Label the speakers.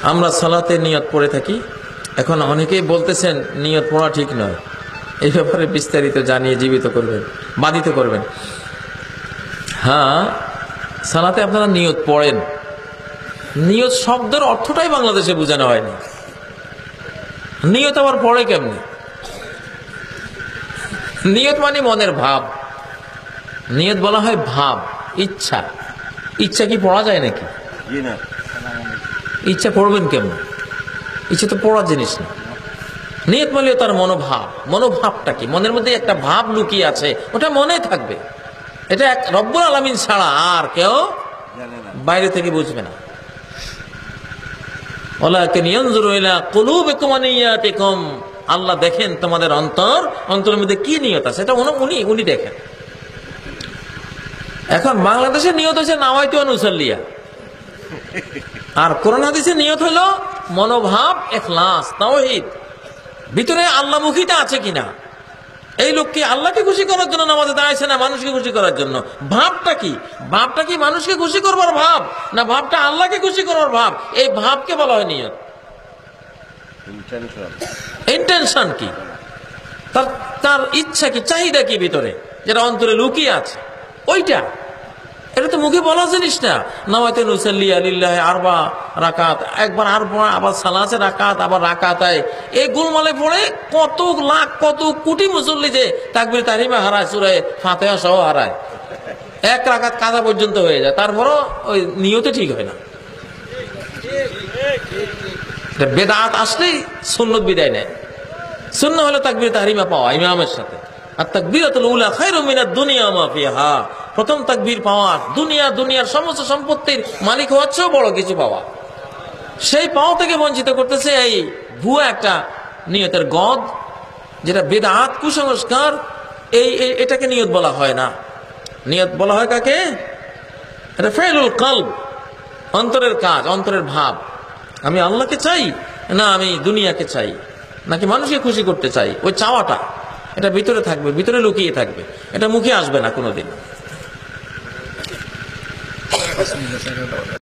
Speaker 1: আমরা সালাতে নিয়ত পড়ে থাকি। এখন অনেকেই বলতেছেন নিয়ত পড়া ঠিক নয়। এই ব্যাপারে বিস্তারিত জানিয়ে জীবিত করবেন, বাধিত করবেন। হ্যাঁ, সালাতে আপনারা নিয়ত পড়েন। নিয়ত শব্দের অর্থটাই বাংলাদেশে বোঝানো হয়নি। নিয়ত আবার পড়ে কেমনি? নিয়ত মানে মনের ভাব। নিয়ত বলা হয় ভাব, ইচ্ছা। ইচ্ছা কি পড়া যায় নাকি? ইচ্ছা পড়বেন কেমন? ইচ্ছা তো পড়ার জিনিস না। নিয়ত মানে তার মনোভাব। মনোভাবটা কি? মনের মধ্যে একটা ভাব লুকিয়ে আছে, ওটা মনে থাকবে। এটা এক রব্বুল আলামিন ছাড়া আর কেউ বাইরে থেকে বুঝবে না। ওয়ালাকিন ইয়ানজুরু ইলা কুলুবিকুম ওয়া নিয়াতিকুম, আল্লাহ দেখেন তোমাদের অন্তরের মধ্যে কি নিয়ত আছে, এটা উনি দেখেন। এখন বাংলাদেশে নিয়ত হচ্ছে নাওয়াইতু আন উসাল্লিয়া, আর কোরআন হাদিসে নিয়ত হলো মনোভাব, ইখলাস, তাওহীদ। ভিতরে আল্লাহমুখিতা আছে কিনা? এই লোককে আল্লাহকে খুশি করার জন্য নামাজে দাঁড়াইছে না মানুষকে খুশি করার জন্য? ভাবটা কি? ভাবটা কি মানুষকে খুশি করবার ভাব, না ভাবটা আল্লাহকে খুশি করবার ভাব? এই ভাবকে বলা হয় নিয়ত। ইন্টেনশন কি? তার ইচ্ছা কি, চাহিদা কি ভিতরে, যেটা অন্তরে লুকিয়ে আছে, ওইটা। এটা তো মুখে বলা জিনিস না। নাওয়াইতু নুসাল্লি লিল্লাহি আরবা রাকাত, একবার আরবা, আবার সালাসে রাকাত, আবার রাকাতায়। এই গোলমালে পড়ে কত লাখ কত কোটি মুসল্লি যে তাকবীর তাহরিমা হারায়, সূরা ফাতিহা সহ হারায়, এক রাকাত কাজা পর্যন্ত হয়ে যায়, তারপরও ওই নিয়তে ঠিক হয় না। বেদাত আসলেই সুন্নত বিদায় নেয়। সুন্নাহ হলো তাকবীর তাহরিমা পাওয়া ইমামের সাথে। আর তাকবীরাতুল উলা খায়রুম মিনাদ দুনিয়া ওয়া মা ফিহা, প্রথম তাকবীর পাওয়া দুনিয়ার সমস্ত সম্পত্তির মালিক হওয়ার চেয়েও বড় কিছু পাওয়া। সেই পাওয়া থেকে বঞ্চিত করতেছে এই ভুয়া একটা নিয়তের গদ, যেটা বেদাত, কুসংস্কার। এটাকে নিয়ত বলা হয় না। নিয়ত বলা হয় কাকে? এটা ফাইলুল কলব, অন্তরের কাজ, অন্তরের ভাব। আমি আল্লাহকে চাই না আমি দুনিয়াকে চাই, নাকি মানুষকে খুশি করতে চাই, ওই চাওয়াটা এটা ভিতরে থাকবে, ভিতরে লুকিয়ে থাকবে, এটা মুখে আসবে না কোনোদিন।